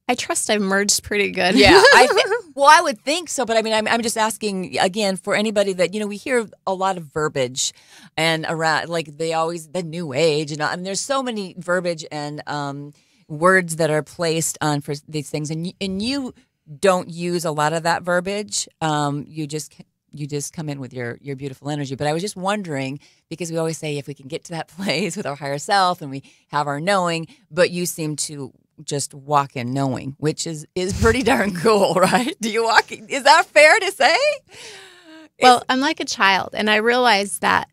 I trust I've merged pretty good. Yeah. I would think so. But I'm just asking again for anybody that, we hear a lot of verbiage and around the new age and there's so many verbiage and words that are placed on for these things. And you don't use a lot of that verbiage. You just come in with your beautiful energy. But I was just wondering, because we always say if we can get to that place with our higher self and we have our knowing, but you seem to just walk in knowing, which is pretty darn cool, right? Do you walk? Is that fair to say? Well, I'm like a child, and I realized that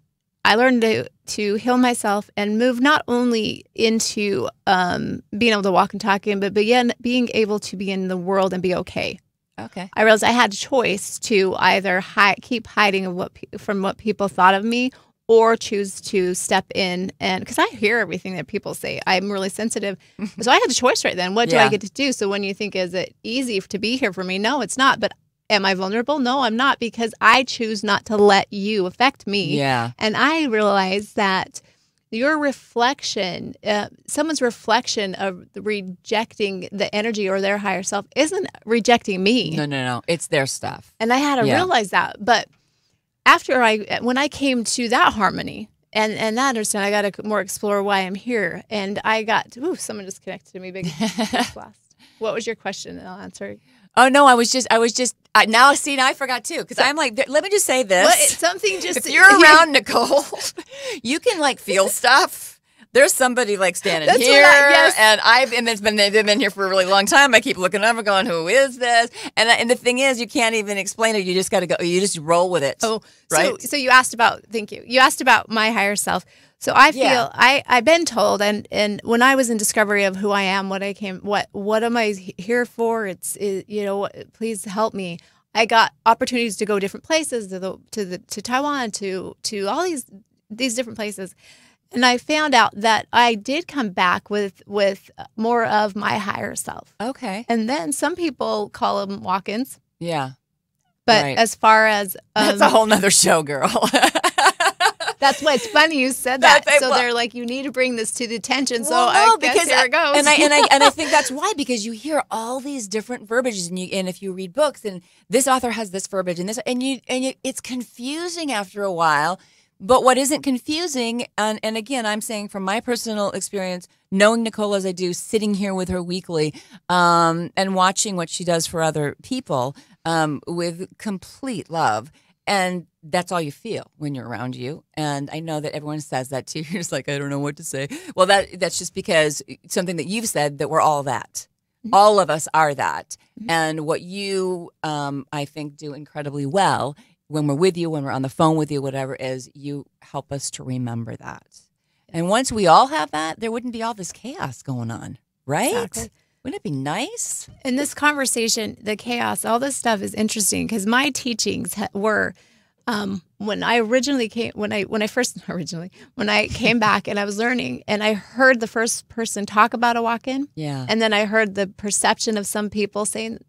I learned to heal myself and move not only into being able to walk and talk in, but being able to be in the world and be okay. Okay. I realized I had a choice to either keep hiding from what people thought of me, or choose to step in, and because I hear everything that people say, I'm really sensitive. So I had a choice right then. What do I get to do? So when you think, is it easy to be here for me? No, it's not. But am I vulnerable? No, I'm not, because I choose not to let you affect me. Yeah. And I realized that your reflection, someone's reflection of rejecting the energy or their higher self isn't rejecting me. No. It's their stuff. And I had to realize that. But when I came to that harmony and that understand, I got to more explore why I'm here. And I got, someone just connected to me big blast. What was your question? And I'll answer. Oh no, I was just now I forgot too, because I'm like, let me just say this. Something just if you're around Nicole, you can feel stuff. there's somebody like standing That's here, yes. and they've been here for a really long time. I keep looking over, going, "Who is this?" And the thing is, you can't even explain it. You just got to go. You just roll with it. Oh, right. So you asked about. Thank you. You asked about my higher self. So I feel I've been told, and when I was in discovery of who I am, what am I here for? It's please help me. I got opportunities to go different places, to Taiwan, to all these different places. And I found out that I did come back with more of my higher self. Okay. And then some people call them walk-ins. Yeah. But right. as far as... that's a whole nother show, girl. That's why it's funny you said that. So they're like, you need to bring this to the attention. So I guess here it goes. And I think that's why, because you hear all these different verbiages, and if you read books, and this author has this verbiage, and it's confusing after a while. But what isn't confusing, and again, I'm saying from my personal experience, knowing Nicole as I do, sitting here with her weekly, and watching what she does for other people with complete love. And that's all you feel when you're around you. And I know that everyone says that too. You're just like, I don't know what to say. Well, that's just because something that you've said, that we're all that. Mm-hmm. All of us are that. Mm-hmm. And what you, I think, do incredibly well when we're with you, when we're on the phone with you, whatever, is you help us to remember that. And once we all have that, there wouldn't be all this chaos going on, right? Exactly. Wouldn't it be nice? In this conversation, the chaos, all this stuff is interesting because my teachings were when I came back and I was learning and I heard the first person talk about a walk-in. Yeah. And then I heard the perception of some people saying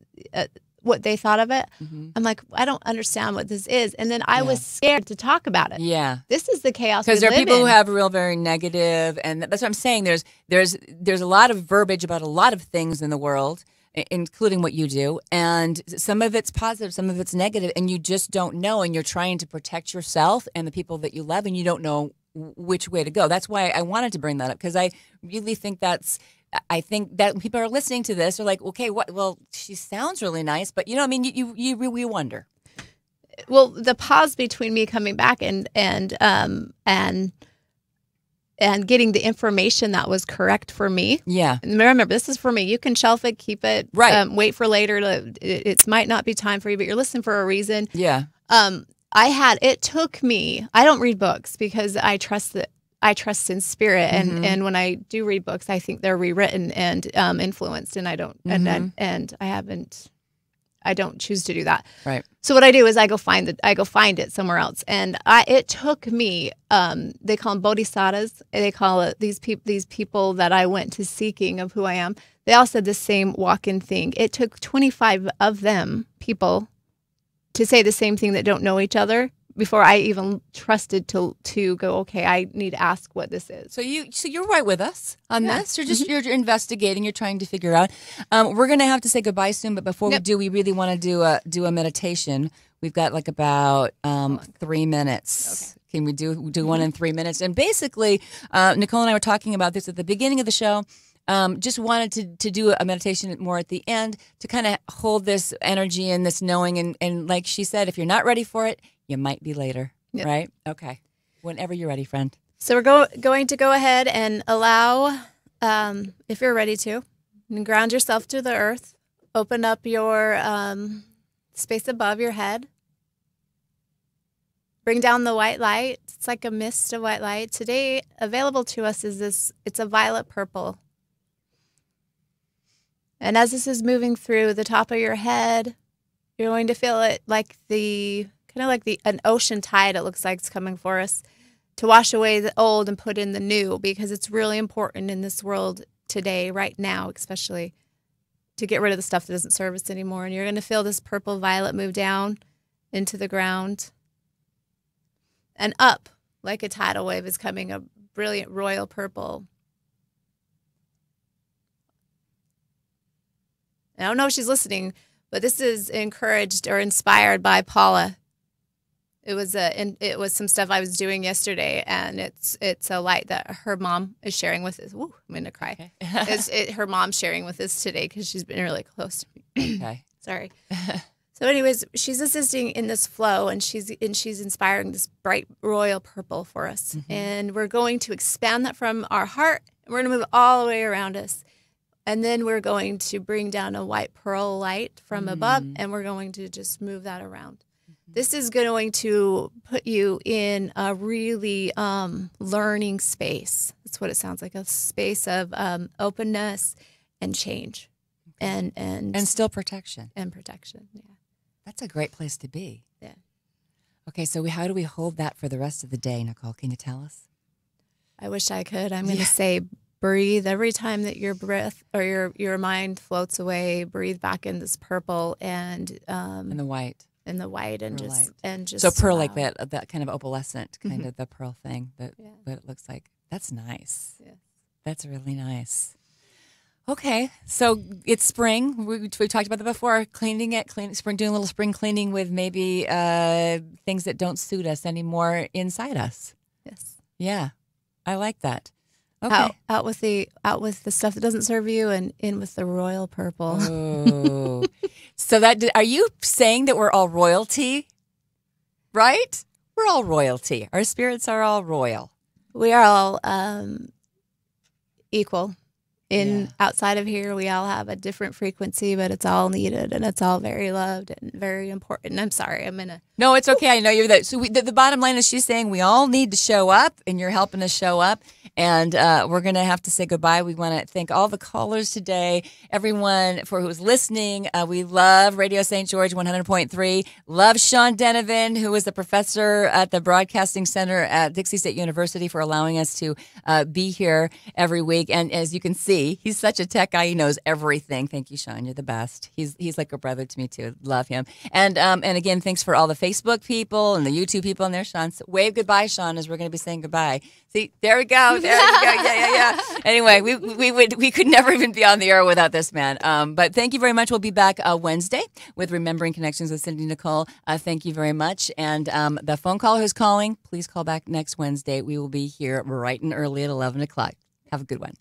what they thought of it. Mm-hmm. I'm like, I don't understand what this is. And then I was scared to talk about it. Yeah. This is the chaos because there are people who have very negative, and that's what I'm saying. There's a lot of verbiage about a lot of things in the world, including what you do, and some of it's positive, some of it's negative, and you just don't know, and you're trying to protect yourself and the people that you love, and you don't know which way to go. That's why I wanted to bring that up, because I really think I think that when people are listening to this, they're like, okay, what? Well, she sounds really nice, but I mean, you really wonder. Well, the pause between me coming back and getting the information that was correct for me. Yeah. And remember, this is for me. You can shelf it, keep it, right. Wait for later. It might not be time for you, but you're listening for a reason. Yeah. It took me. I don't read books because I trust in spirit, and when I do read books, I think they're rewritten and influenced, and I don't, and I don't choose to do that. Right. So what I do is I go find it somewhere else, and it took me. They call them bodhisattvas. They call it these people that I went to seeking of who I am. They all said the same walk-in thing. It took 25 of them people to say the same thing that don't know each other before I even trusted to go, okay, I need to ask what this is. So you're right with us on this. You're investigating. You're trying to figure out. We're going to have to say goodbye soon, but before we do, we really want to do a meditation. We've got like about 3 minutes. Okay. Can we do one in 3 minutes? And basically, Nicole and I were talking about this at the beginning of the show. Just wanted to do a meditation more at the end to kind of hold this energy and this knowing. And like she said, if you're not ready for it, you might be later, right? Okay. Whenever you're ready, friend. So we're going to go ahead and allow, if you're ready to, and ground yourself to the earth. Open up your space above your head. Bring down the white light. It's like a mist of white light. Today, available to us is this. It's a violet purple. And as this is moving through the top of your head, you're going to feel it like an ocean tide. It looks like it's coming for us to wash away the old and put in the new, because it's really important in this world today, right now, especially, to get rid of the stuff that doesn't serve us anymore. And you're going to feel this purple violet move down into the ground and up like a tidal wave is coming, a brilliant royal purple. I don't know if she's listening, but this is encouraged or inspired by Paula. It was some stuff I was doing yesterday, and it's a light that her mom is sharing with us. Woo, I'm gonna cry. Okay. Her mom's sharing with us today because she's been really close to me. Okay. Sorry. So anyways, she's assisting in this flow, and she's inspiring this bright royal purple for us. And we're going to expand that from our heart, and we're going to move all the way around us. And then we're going to bring down a white pearl light from above, and we're going to just move that around. This is going to put you in a really learning space. That's what it sounds like, a space of openness and change. And still protection. And protection, yeah. That's a great place to be. Yeah. Okay, so how do we hold that for the rest of the day, Nicole? Can you tell us? I wish I could. I'm going to say breathe. Every time that your breath or your mind floats away, breathe back in this purple and the white. And the white and just so pearl like that kind of opalescent kind of the pearl thing that it looks like. That's nice. Yeah. That's really nice. Okay, so it's spring. We talked about that before. Cleaning, spring, doing a little spring cleaning with maybe things that don't suit us anymore inside us. Yes. Yeah, I like that. Okay. Out with the stuff that doesn't serve you, and in with the royal purple. Oh, so are you saying that we're all royalty? Right? We're all royalty. Our spirits are all royal. We are all equal. Outside of here, we all have a different frequency, but it's all needed, and it's all very loved and very important. I'm sorry, No, it's okay. I know you're that. So the bottom line is she's saying we all need to show up, and you're helping us show up. And we're going to have to say goodbye. We want to thank all the callers today, everyone who was listening. We love Radio St. George 100.3. Love Sean Denovan, who is a professor at the Broadcasting Center at Dixie State University, for allowing us to be here every week. And as you can see, he's such a tech guy. He knows everything. Thank you, Sean. You're the best. He's like a brother to me, too. Love him. And again, thanks for all the Facebook people and the YouTube people in there, Sean. So wave goodbye, Sean, as we're going to be saying goodbye. See, there we go. There you go. Yeah. Anyway, we could never even be on the air without this man. But thank you very much. We'll be back Wednesday with Remembering Connections with Cindy Nicole. Thank you very much. And the phone caller who's calling, please call back next Wednesday. We will be here bright and early at 11 o'clock. Have a good one.